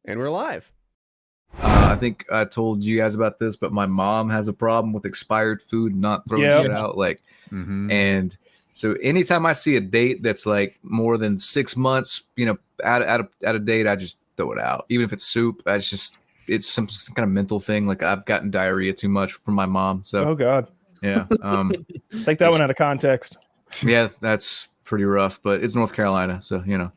And we're live. I think I told you guys about this, but my mom has a problem with expired food not throwing shit out. And so anytime I see a date that's like more than 6 months, out of date, I just throw it out. Even if it's soup, it's some kind of mental thing. Like I've gotten diarrhea too much from my mom. So oh god, yeah, take that one out of context. Yeah, that's pretty rough. But it's North Carolina, so Did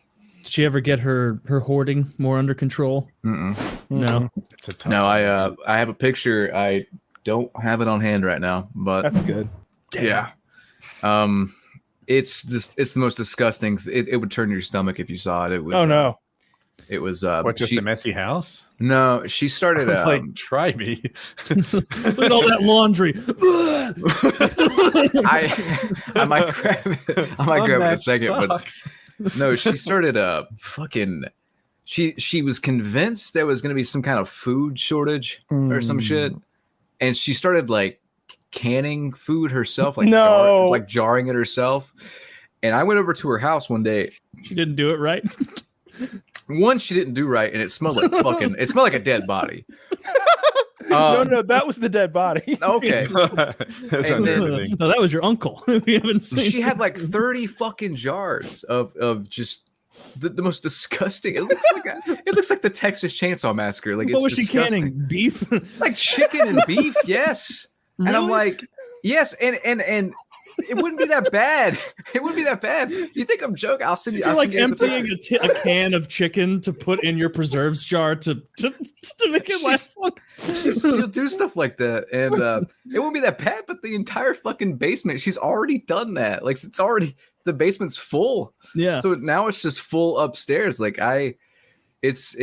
she ever get her hoarding more under control? No. It's a tough No, I have a picture. I don't have it on hand right now, but That's good. yeah. It's the most disgusting. It would turn your stomach if you saw it. It was. Oh no. It was. What, just a messy house? No, she started. Like, try me. Look at all that laundry. I might grab it. I might grab it in a second, but no, she started fucking. She was convinced there was going to be some kind of food shortage or some shit, and she started like canning food herself, like jarring it herself. And I went over to her house one day. She didn't do it right. One, she didn't do right, and it smelled like fucking. It smelled like a dead body. No, that was the dead body. Okay. No, that was your uncle. We haven't seen. She had like 30 fucking jars of just the most disgusting. It looks like the Texas Chainsaw Massacre. Like, what was disgusting. she canning? Beef? Like chicken and beef, yes. Really? And I'm like, yes, and it wouldn't be that bad. It wouldn't be that bad. You think I'm joking? I'll send you. You're like emptying a can of chicken to put in your preserves jar to make it last long. She'll do stuff like that, and it won't be that bad. But the entire fucking basement, she's already done that. Like the basement's full. Yeah. So now it's just full upstairs. Like it's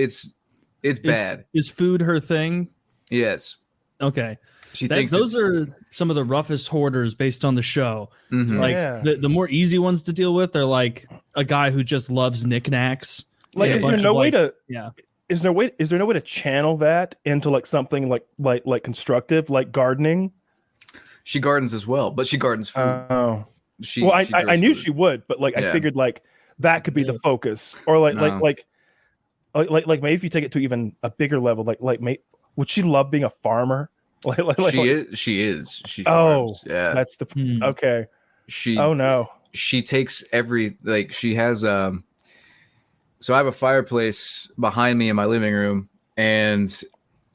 bad. Is food her thing? Yes. Okay. She thinks those are some of the roughest hoarders based on the show. Mm-hmm. Like the more easy ones to deal with are like a guy who just loves knickknacks. Like, is there no way to channel that into like something like constructive, like gardening? She gardens as well, but she gardens food. Oh. She I knew food. she would, but like I figured like that could be the focus, or like maybe if you take it to even a bigger level, would she love being a farmer? She is. She farms. Yeah. That's the okay. She takes she has so I have a fireplace behind me in my living room, and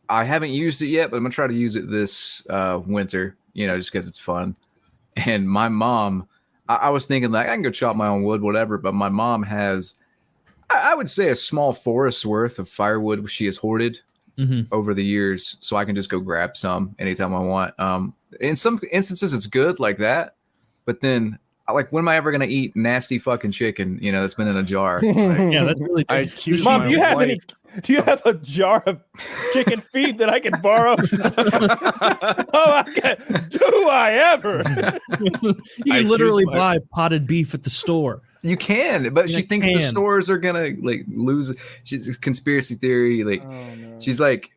I haven't used it yet, but I'm gonna try to use it this winter, just because it's fun. And my mom, I was thinking like I can go chop my own wood, whatever, but my mom has I would say a small forest's worth of firewood she has hoarded over the years, so I can just go grab some anytime I want. In some instances, it's good like that, but then, like, when am I ever gonna eat nasty fucking chicken? That's been in a jar. Like, yeah, that's really. Mom, do you have a jar of chicken feet that I can borrow? Do I ever? You can literally buy potted beef at the store. You can, but she thinks the stores are gonna like lose. She's a conspiracy theory. Like, she's like,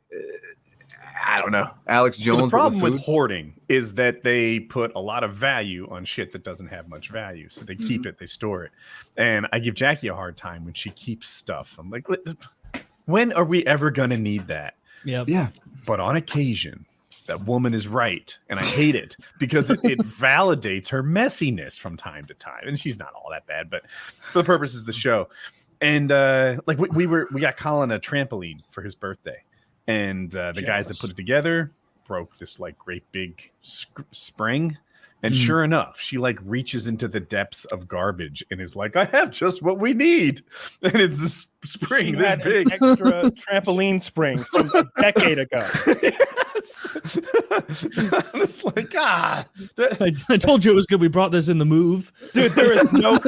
I don't know, Alex Jones. Well, the problem with hoarding is that they put a lot of value on shit that doesn't have much value, so they keep it, they store it. And I give Jackie a hard time when she keeps stuff. I'm like, when are we ever gonna need that? Yeah. But on occasion, that woman is right, and I hate it because it validates her messiness from time to time. And she's not all that bad, but for the purposes of the show. And we got Colin a trampoline for his birthday, and the guys that put it together broke this like great big spring. And sure enough, she like reaches into the depths of garbage and is like, I have just what we need. And it's this spring, this big extra trampoline spring from a decade ago. It's like, I told you it was good. We brought this in the move. Dude, there is no.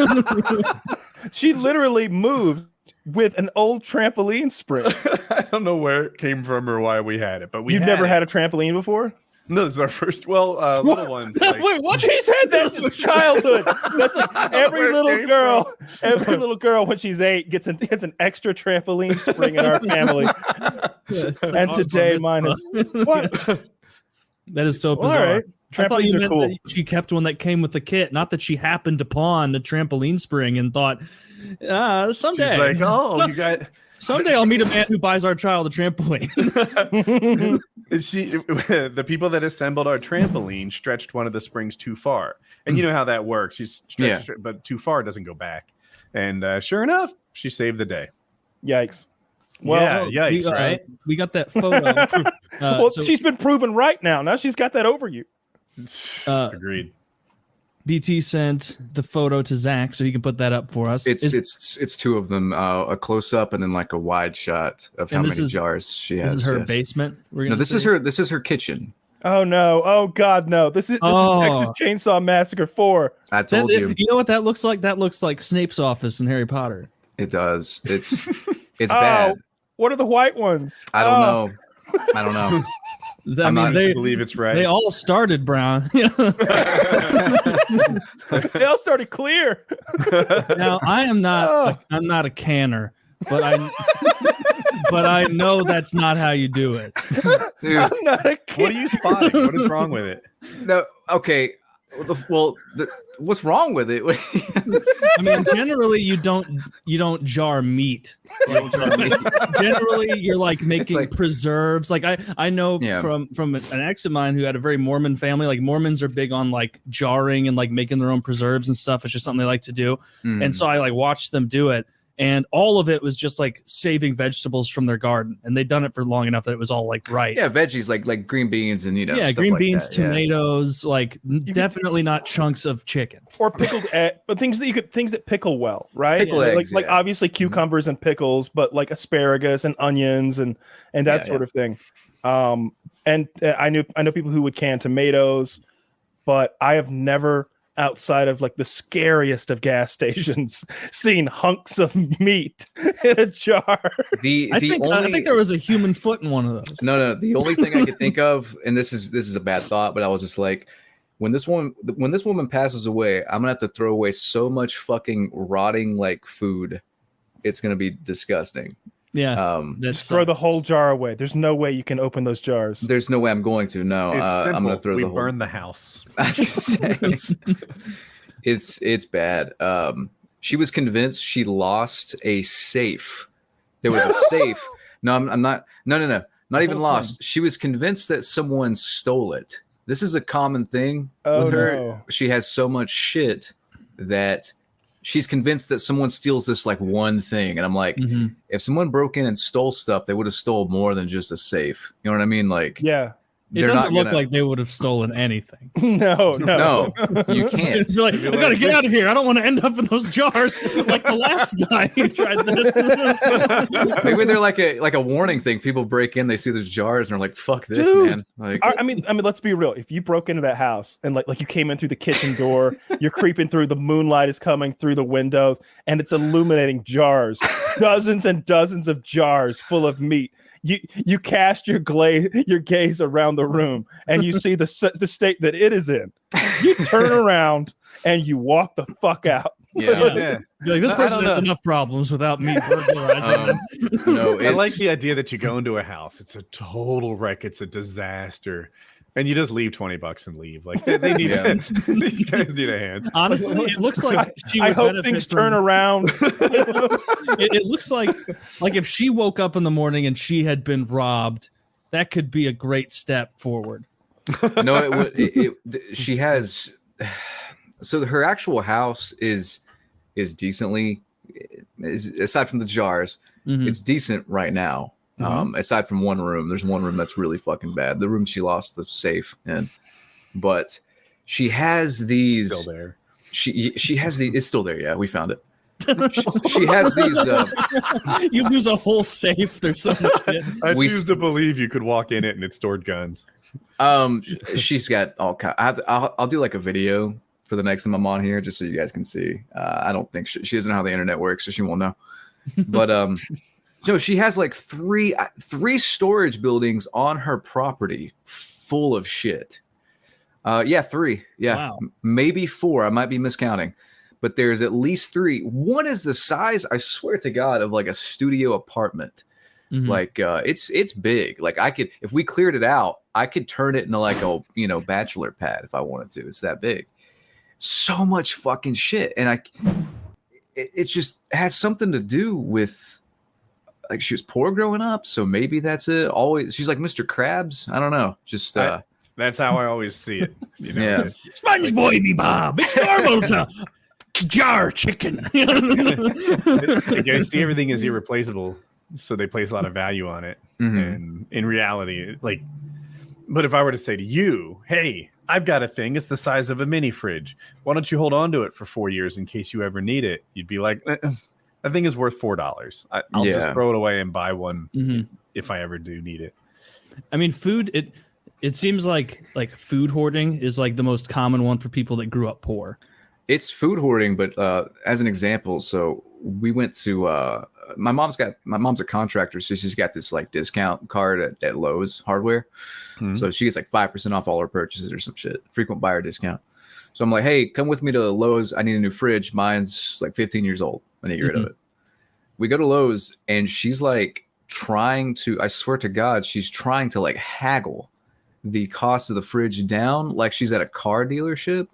She literally moved with an old trampoline spring. I don't know where it came from or why we had it, but You've never had a trampoline before? No, this is our first. Well, little ones. Like, wait, what? She's had that since childhood. That's like every little girl when she's 8 gets an extra trampoline spring in our family. And today mine is what? That is so bizarre. All right. I thought you meant cool. that she kept one that came with the kit, not that she happened upon a trampoline spring and thought, someday. She's like, you got. Someday I'll meet a man who buys our child a trampoline. The people that assembled our trampoline stretched one of the springs too far, and you know how that works. She's stretched, but too far doesn't go back. And sure enough, she saved the day. Yikes! Well, yeah, yikes! Right? We got that photo. Well, she's been proven right now. Now she's got that over you. Agreed. BT sent the photo to Zach, so he can put that up for us. It's two of them, a close up and then like a wide shot of how many jars she has. This is her basement. No, this is her kitchen. Oh no! Oh god, no! This is Texas Chainsaw Massacre 4. I told you. You know what that looks like? That looks like Snape's office in Harry Potter. It does. It's bad. What are the white ones? I don't know. I mean, they believe it's right. They all started brown. They all started clear. Now I'm not a canner, but I know that's not how you do it. Dude, I'm not a canner. What are you spotting? What is wrong with it? No, okay. Well, what's wrong with it? I mean, generally you don't jar meat. Generally, you're like making preserves. Like I know from an ex of mine who had a very Mormon family. Like Mormons are big on like jarring and like making their own preserves and stuff. It's just something they like to do. And so I like watched them do it. And all of it was just like saving vegetables from their garden, and they'd done it for long enough that it was all like right. Yeah, veggies like green beans and stuff green like beans, that, tomatoes, like definitely not chunks of chicken or pickled but things that pickle well, right? Pickle eggs, like obviously cucumbers and pickles, but like asparagus and onions and that sort of thing. And I know people who would can tomatoes, but I have never, outside of like the scariest of gas stations, seen hunks of meat in a jar. I think there was a human foot in one of those. No. The only thing I could think of, and this is a bad thought, but I was just like, when this woman passes away, I'm gonna have to throw away so much fucking rotting like food. It's gonna be disgusting. Yeah. Just throw the whole jar away. There's no way you can open those jars. There's no way I'm going to. No, I'm gonna throw we burn the house. I was just saying, it's bad. She was convinced she lost a safe. There was a safe. No, I'm not. No. Not even lost. She was convinced that someone stole it. This is a common thing with her. No. She has so much shit that she's convinced that someone steals this like one thing. And I'm like, if someone broke in and stole stuff, they would have stole more than just a safe. You know what I mean? Like, yeah. It doesn't look like they would have stolen anything. No, you can't. It's like, I gotta get out of here. I don't want to end up in those jars like the last guy who tried this. Maybe they're like a warning thing. People break in, they see those jars, and they're like, "Fuck this, man!" Like, I mean, let's be real. If you broke into that house and like you came in through the kitchen door, you're creeping through, the moonlight is coming through the windows, and it's illuminating jars, dozens and dozens of jars full of meat. You cast your gaze around the room and you see the state that it is in. You turn around and you walk the fuck out. Yeah. Like, this person has enough problems without me burglarizing them. No, I like the idea that you go into a house. It's a total wreck. It's a disaster. And you just leave $20 and leave. Like they need these guys need a hand. Honestly, it looks like she would I hope things turn around. It looks like if she woke up in the morning and she had been robbed, that could be a great step forward. No, she has. So her actual house is decently, aside from the jars, it's decent right now. Aside from one room, there's one room that's really fucking bad. The room she lost the safe in, but she has these. Still there. She has the. It's still there. Yeah, we found it. She has these. You lose a whole safe. There's so much shit. I choose to believe you could walk in it and it stored guns. She's got all kind. I'll do like a video for the next time I'm on here, just so you guys can see. I don't think she doesn't know how the internet works, so she won't know. But so she has like three storage buildings on her property full of shit. Yeah, 3. Yeah, wow. Maybe 4. I might be miscounting, but there's at least 3. One is the size, I swear to God, of like a studio apartment. Like it's big. Like I could, if we cleared it out, I could turn it into like a bachelor pad if I wanted to. It's that big. So much fucking shit, and it just has something to do with like she was poor growing up, so maybe that's it. Always, she's like Mr. Krabs. I don't know. Just that's how I always see it. You know? Yeah. SpongeBob, me Bob. It's normal to jar chicken. I see everything is irreplaceable, so they place a lot of value on it. Mm-hmm. And in reality, like, but if I were to say to you, hey, I've got a thing, it's the size of a mini fridge. Why don't you hold on to it for 4 years in case you ever need it? You'd be like, that thing is worth $4. I'll just throw it away and buy one if I ever do need it. I mean, food, it seems like food hoarding is like the most common one for people that grew up poor. It's food hoarding, but as an example, so we went to my mom's a contractor, so she's got this like discount card at Lowe's Hardware. So she gets like 5% off all her purchases or some shit, frequent buyer discount. So I'm like, hey, come with me to Lowe's. I need a new fridge. Mine's like 15 years old. I need to get rid of it. We go to Lowe's and she's like trying to, I swear to God, she's trying to like haggle the cost of the fridge down like she's at a car dealership.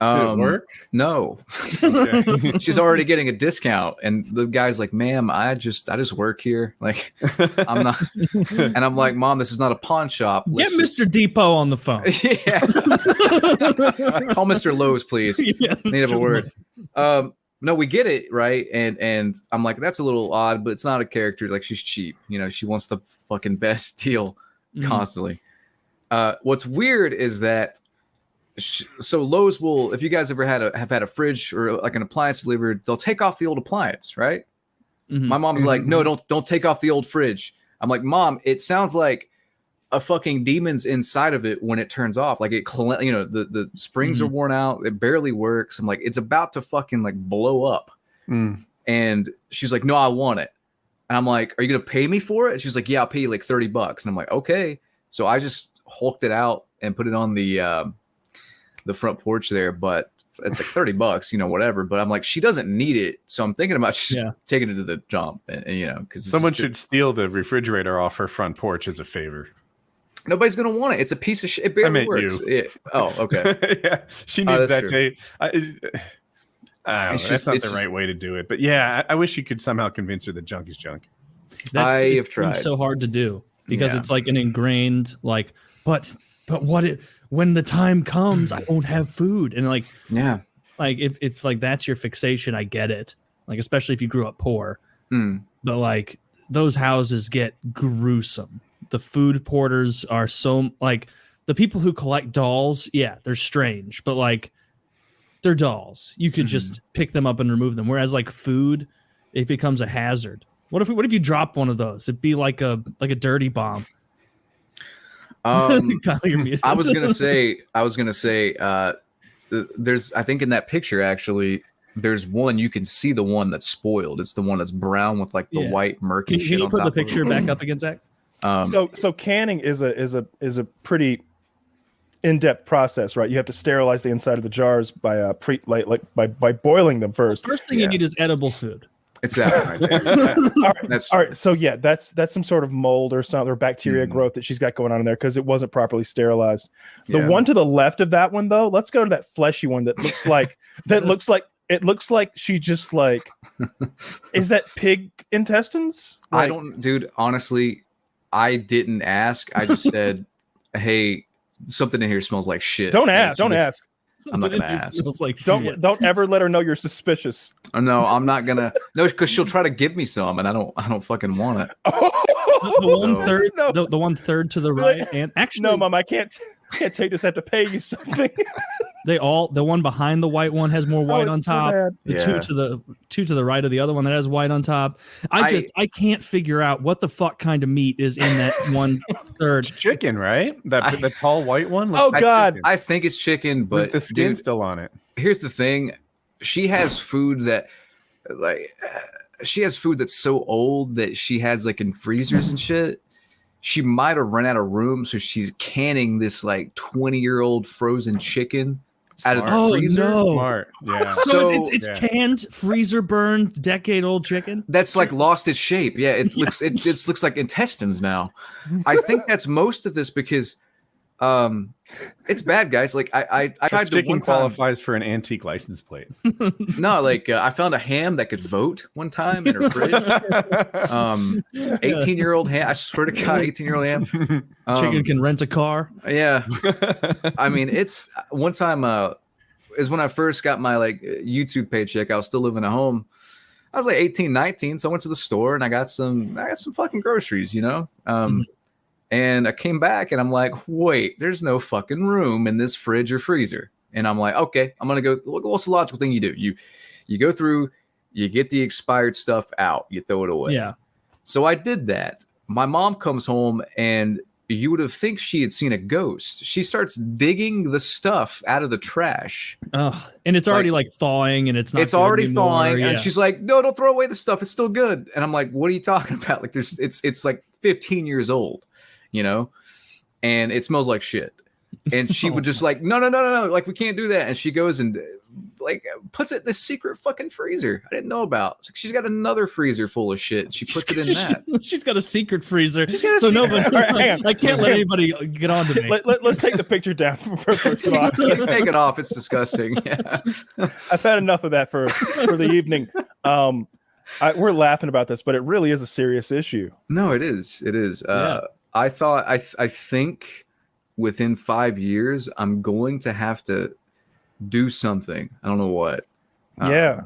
Did it work? No. Okay. She's already getting a discount, and the guy's like, "Ma'am, I just work here. Like, I'm not." And I'm like, "Mom, this is not a pawn shop. Get Mr. Depot on the phone." Yeah. Call Mr. Lowe's, please. Yeah, Need of a word. No, we get it, right? And I'm like, that's a little odd, but it's not a character. Like, she's cheap. You know, she wants the fucking best deal constantly. What's weird is that. So Lowe's will, if you guys ever have had a fridge or like an appliance delivered, they'll take off the old appliance, right? My mom's like, no, don't take off the old fridge. I'm like, Mom, it sounds like a fucking demon's inside of it when it turns off. Like the springs are worn out. It barely works. I'm like, it's about to fucking like blow up. And she's like, no, I want it. And I'm like, are you gonna pay me for it? And she's like, yeah, I'll pay you like $30. And I'm like, okay. So I just hulked it out and put it on the front porch there, but it's like $30, you know, whatever. But I'm like, she doesn't need it, so I'm thinking about just taking it to the dump, and you know, because someone should steal the refrigerator off her front porch as a favor. Nobody's gonna want it. It's a piece of shit. It barely works. Oh, okay. Yeah, she needs that tape. That's not the right way to do it. But yeah, I wish you could somehow convince her that junk is junk. I have tried. It's so hard to do because it's like an ingrained like, but when the time comes, I won't have food. And like if like that's your fixation, I get it. Like, especially if you grew up poor, but like those houses get gruesome. The food porters are so like the people who collect dolls. Yeah, they're strange, but like they're dolls. You could just pick them up and remove them. Whereas like food, it becomes a hazard. What if you drop one of those? It'd be like a dirty bomb. I was gonna say there's, I think in that picture actually there's one, you can see the one that's spoiled. It's the one that's brown with like the white murky shit. Can you on put top the picture back up again, Zach? So canning is a pretty in-depth process, right? You have to sterilize the inside of the jars by by boiling them first. The first thing you need is edible food. It's that right there. All right. So yeah, that's some sort of mold or something or bacteria growth that she's got going on in there because it wasn't properly sterilized. The one to the left of that one, though, let's go to that fleshy one that looks like it looks like she just like is that pig intestines? Like, I don't, dude. Honestly, I didn't ask. I just said, hey, something in here smells like shit. Don't ask. Don't ask. I'm not gonna ask. Like don't ever let her know you're suspicious. No, I'm not gonna. No, because she'll try to give me some, and I don't fucking want it. The 1/3 to the right, and actually, no, Mom, I can't take this. I have to pay you something. The one behind the white one has more white on top. The two to the right of the other one that has white on top. I can't figure out what the fuck kind of meat is in that 1/3. Chicken, right? The tall white one. Oh God, I think it's chicken, but with the skin still on it. Here's the thing: she has food that, she has food that's so old that she has like in freezers and shit. She might have run out of room, so she's canning this like 20-year-old frozen chicken out of the freezer. No. Smart. Yeah. So it's canned, freezer burned, decade-old chicken. That's like lost its shape. Yeah, it looks like intestines now. I think that's most of this because It's bad, guys. Like I tried to one time. Qualifies for an antique license plate. No, like I found a ham that could vote one time in her fridge. 18-year-old ham. I swear to God, 18-year-old ham. Chicken can rent a car. Yeah. I mean, it's one time is when I first got my like YouTube paycheck. I was still living at home. I was like 18, 19. So I went to the store and I got some fucking groceries, you know? And I came back and I'm like, wait, there's no fucking room in this fridge or freezer. And I'm like, okay, I'm going to go. What's the logical thing you do? You go through, you get the expired stuff out, you throw it away. Yeah. So I did that. My mom comes home and you would have think she had seen a ghost. She starts digging the stuff out of the trash. Oh, and it's already like thawing and it's not. It's already anymore. thawing. Yeah. And she's like, no, don't throw away the stuff. It's still good. And I'm like, what are you talking about? Like it's like 15 years old. You know, and it smells like shit. And she would just like, no, like we can't do that. And she goes and like puts it in this secret fucking freezer I didn't know about. So she's got another freezer full of shit. She puts it in that. She's got a secret freezer. So nobody, I can't let anybody get on to me. Let's take the picture down. Let's take it off. It's disgusting. Yeah. I've had enough of that for the evening. We're laughing about this, but it really is a serious issue. No, it is. It is. Yeah. I think within 5 years, I'm going to have to do something. I don't know what. Yeah.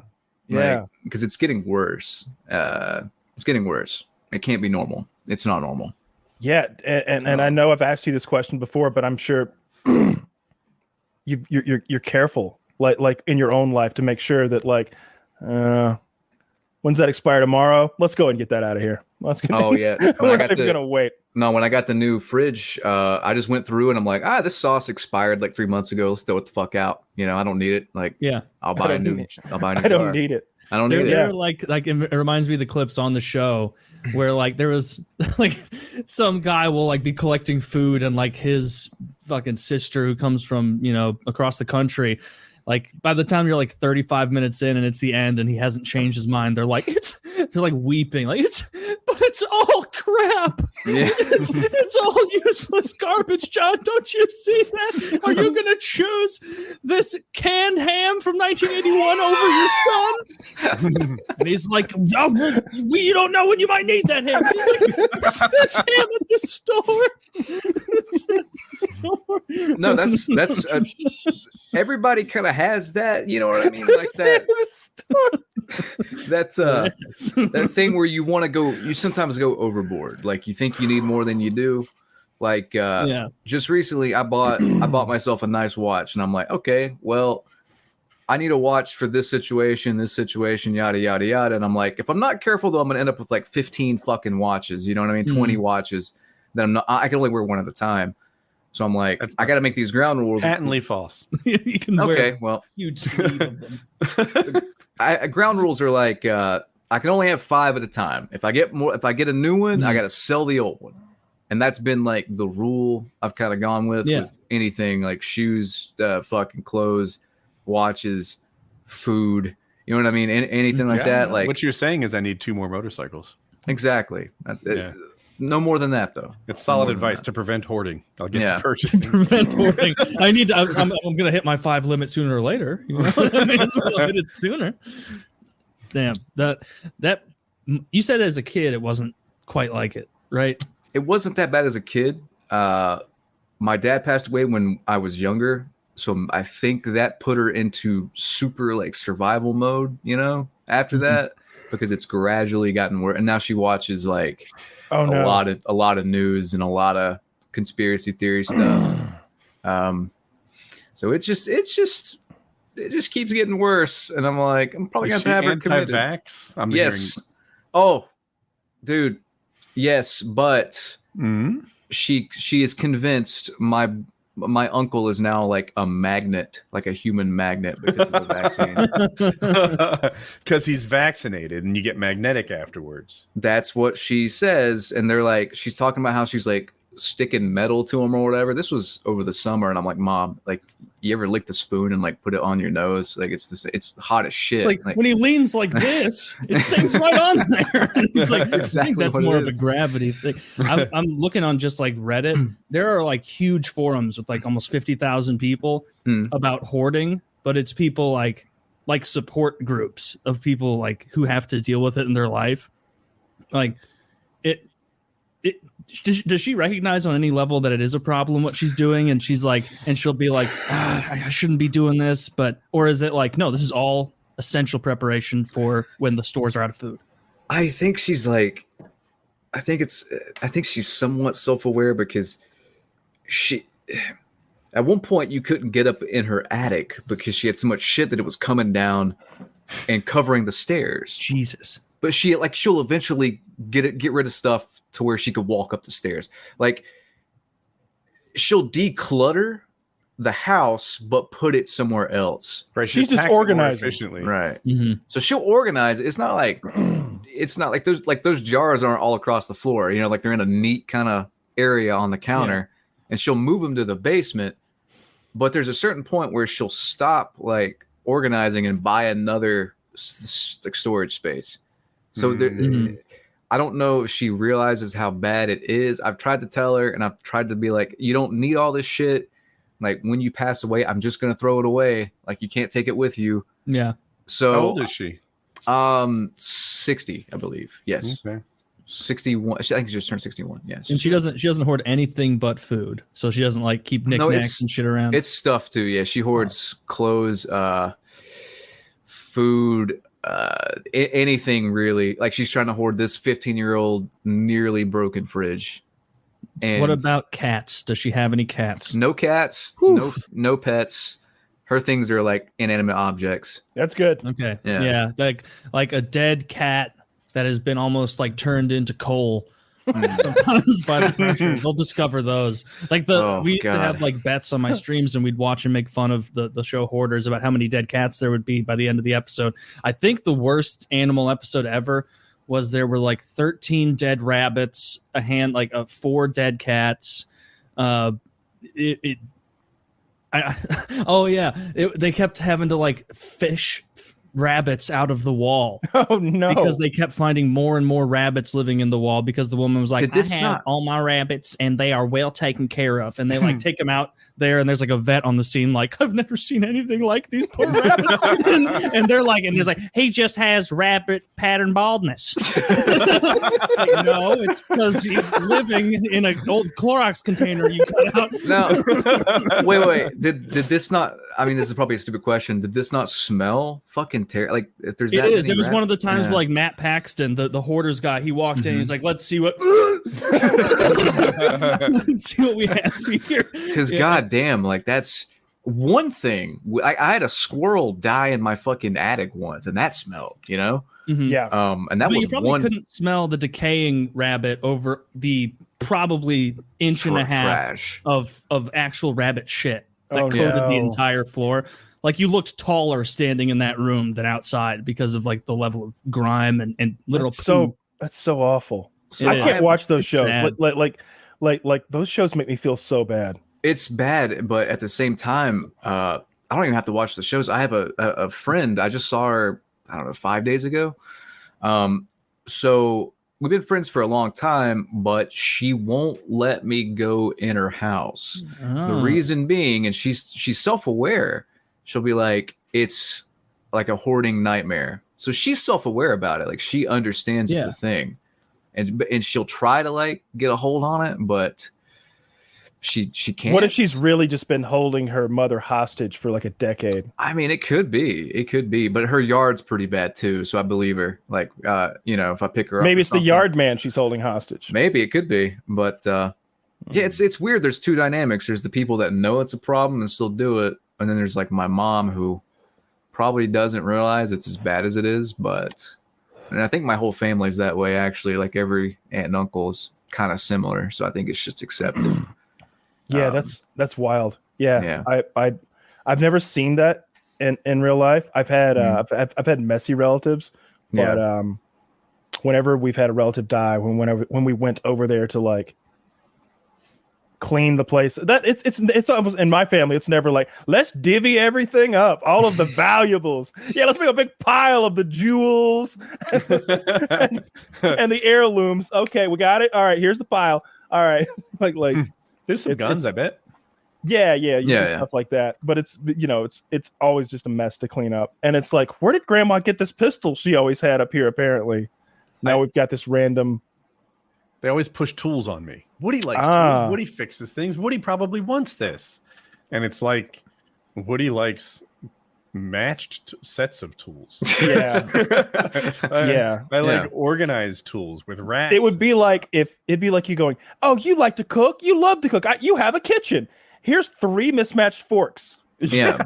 Because it's getting worse. It's getting worse. It can't be normal. It's not normal. Yeah. And I know I've asked you this question before, but I'm sure you're careful, like in your own life to make sure that like, when's that expire tomorrow? Let's go and get that out of here. Let's go. Oh yeah. We're not even gonna wait. No, when I got the new fridge, I just went through and I'm like, this sauce expired like 3 months ago. Let's throw it the fuck out. You know, I don't need it. Like, yeah, I'll buy a new. I don't need it. I don't need it. They're like it reminds me of the clips on the show where like there was like some guy will like be collecting food and like his fucking sister who comes from, you know, across the country. Like by the time you're like 35 minutes in and it's the end and he hasn't changed his mind, they're like weeping, like but it's all crap. Yeah. It's all useless garbage, John. Don't you see that? Are you gonna choose this canned ham from 1981 over your son? And he's like, oh, well, you don't know when you might need that ham. He's like, there's ham at the store. No, that's everybody kind of has that, you know what I mean? Like that. That's that thing where you want to go. You sometimes go overboard. Like you think you need more than you do. Like just recently, I bought myself a nice watch, and I'm like, okay, well, I need a watch for this situation, yada yada yada. And I'm like, if I'm not careful, though, I'm gonna end up with like 15 fucking watches. You know what I mean? 20 watches. Then I can only wear one at a time. So I'm like, I got to make these ground rules. Patently false. You can okay, well, huge sleeve of them. Ground rules are like I can only have 5 at a time. If I get a new one, I got to sell the old one, and that's been like the rule I've kind of gone with anything like shoes, fucking clothes, watches, food. You know what I mean? Anything like that. Like what you're saying is, I need 2 more motorcycles. Exactly. That's it. Yeah. No more than that, though. It's solid advice to prevent hoarding. I'll get to purchasing. Prevent hoarding. I need to. I'm going to hit my 5 limit sooner or later. You know? I mean, as well hit it sooner. Damn. That you said as a kid, it wasn't quite like it, right? It wasn't that bad as a kid. My dad passed away when I was younger, so I think that put her into super like survival mode. You know, after that, because it's gradually gotten worse, and now she watches like. A lot of news and a lot of conspiracy theory stuff. So it just keeps getting worse, and I'm like, I'm probably gonna have her committed. Anti-vax? Yes. Oh, dude. Yes, but she is convinced my uncle is now like a magnet, like a human magnet because of the vaccine. Because he's vaccinated and you get magnetic afterwards. That's what she says. And they're like, she's talking about how she's like sticking metal to them or whatever. This was over the summer, and I'm like, Mom, like, you ever lick the spoon and like put it on your nose? Like, it's hot as shit. Like when he leans like this, it stays right on there. It's like, exactly I think that's more of a gravity thing. I'm looking on just like Reddit. There are like huge forums with like almost 50,000 people about hoarding, but it's people like support groups of people like who have to deal with it in their life. Like does she recognize on any level that it is a problem what she's doing, and she's like, and she'll be like, I shouldn't be doing this, or is it like, no, this is all essential preparation for when the stores are out of food? I think she's like, I think she's somewhat self-aware, because she, at one point you couldn't get up in her attic because she had so much shit that it was coming down and covering the stairs. Jesus. But she'll eventually get rid of stuff to where she could walk up the stairs. Like, she'll declutter the house, but put it somewhere else. Right. She's just organizing efficiently. Right. Mm-hmm. So she'll organize. It's not like those jars aren't all across the floor. You know, like they're in a neat kind of area on the counter, and she'll move them to the basement. But there's a certain point where she'll stop like organizing and buy another storage space. So I don't know if she realizes how bad it is. I've tried to tell her, and I've tried to be like, you don't need all this shit. Like, when you pass away, I'm just going to throw it away. Like, you can't take it with you. Yeah. So how old is she? 60, I believe. Yes. Okay. 61. I think she just turned 61. Yes. And she doesn't hoard anything but food. So she doesn't like keep knickknacks and shit around. It's stuff too. Yeah. She hoards clothes, food, anything really. Like, she's trying to hoard this 15-year-old nearly broken fridge. And what about cats? Does she have any cats? No cats. No pets. Her things are like inanimate objects. That's good. Okay. Yeah. Like a dead cat that has been almost like turned into coal. Sometimes by the pressure, they'll discover those. Like we used to have like bets on my streams, and we'd watch and make fun of the show Hoarders about how many dead cats there would be by the end of the episode. I think the worst animal episode ever was there were like 13 dead rabbits, 4 dead cats. They kept having to like fish rabbits out of the wall. Oh no! Because they kept finding more and more rabbits living in the wall, because the woman was like, I have all my rabbits and they are well taken care of. And they like take them out there, and there's like a vet on the scene like, I've never seen anything like these poor rabbits. and they're like, and there's like, he just has rabbit pattern baldness. Like, no, it's because he's living in an old Clorox container you cut out. No. Wait. Did this not, I mean, this is probably a stupid question. Did this not smell fucking terrible? Like, if there's that it was one of the times where like Matt Paxton, the Hoarders guy, he walked in, he's like, let's see what let's see what we have here. Because goddamn, like, that's one thing. I had a squirrel die in my fucking attic once, and that smelled, you know? Mm-hmm. Yeah. And that was you probably one. Couldn't smell the decaying rabbit over the probably inch and a half of actual rabbit shit that coated the entire floor. Like, you looked taller standing in that room than outside because of like the level of grime and literal. That's so awful. So I can't watch those shows. Like those shows make me feel so bad. It's bad, but at the same time, I don't even have to watch the shows. I have a friend. I just saw her, I don't know, 5 days ago. So we've been friends for a long time, but she won't let me go in her house. The reason being, and she's self-aware. She'll be like, it's like a hoarding nightmare. So she's self-aware about it. Like, she understands it's a thing. And she'll try to like get a hold on it, but she can't. What if she's really just been holding her mother hostage for like a decade? I mean, it could be, but her yard's pretty bad too. So I believe her. Like, if I pick her up, maybe it's the yard man she's holding hostage. Maybe it could be, but yeah, it's weird. There's two dynamics. There's the people that know it's a problem and still do it, and then there's like my mom, who probably doesn't realize it's as bad as it is, and I think my whole family's that way, actually. Like, every aunt and uncle is kind of similar, so I think it's just accepted. Yeah, that's wild. Yeah. I've never seen that in real life. I've had I've had messy relatives, but whenever we've had a relative die, when we went over there to like clean the place. That it's almost in my family. It's never like, let's divvy everything up, all of the valuables. Yeah, let's make a big pile of the jewels and the heirlooms. Okay, we got it. All right, here's the pile. All right, like there's some guns, I bet. Yeah, stuff like that. But it's it's always just a mess to clean up. And it's like, where did Grandma get this pistol she always had up here? Apparently, now we've got this random. They always push tools on me. Woody likes tools. Woody fixes things. Woody probably wants this. And it's like, Woody likes matched sets of tools. Yeah. I like organized tools with racks. It would be like it'd be like you going, oh, you like to cook? You love to cook. You have a kitchen. Here's 3 mismatched forks. Yeah.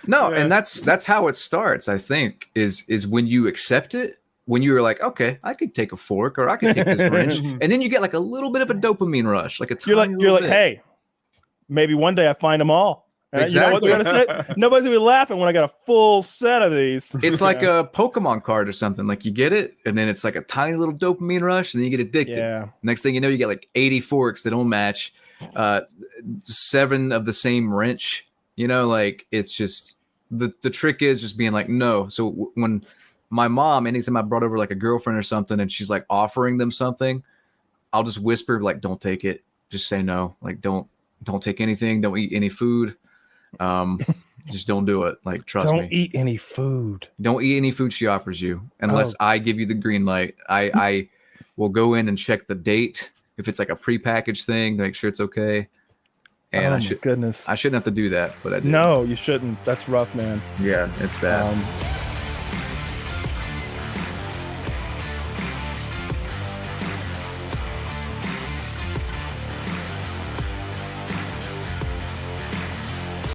And that's how it starts, I think, is when you accept it. When you're like, okay, I could take a fork or I could take this wrench, and then you get like a little bit of a dopamine rush, like a tiny you're like, hey, maybe one day I find them all. Exactly. You know what they're gonna say? Nobody's gonna be laughing when I got a full set of these. It's like a Pokemon card or something. Like you get it, and then it's like a tiny little dopamine rush, and then you get addicted. Yeah. Next thing you know, you get like 80 forks that don't match, 7 of the same wrench. Like it's just the trick is just being like, no. So when my mom, anytime I brought over like a girlfriend or something and she's like offering them something, I'll just whisper like, don't take it. Just say no. Like, don't take anything. Don't eat any food. Just don't do it. Like, trust me. Don't eat any food. Don't eat any food she offers you unless I give you the green light. I will go in and check the date. If it's like a prepackaged thing, to make sure it's okay. And goodness. I shouldn't have to do that, but I did. No, you shouldn't. That's rough, man. Yeah, it's bad.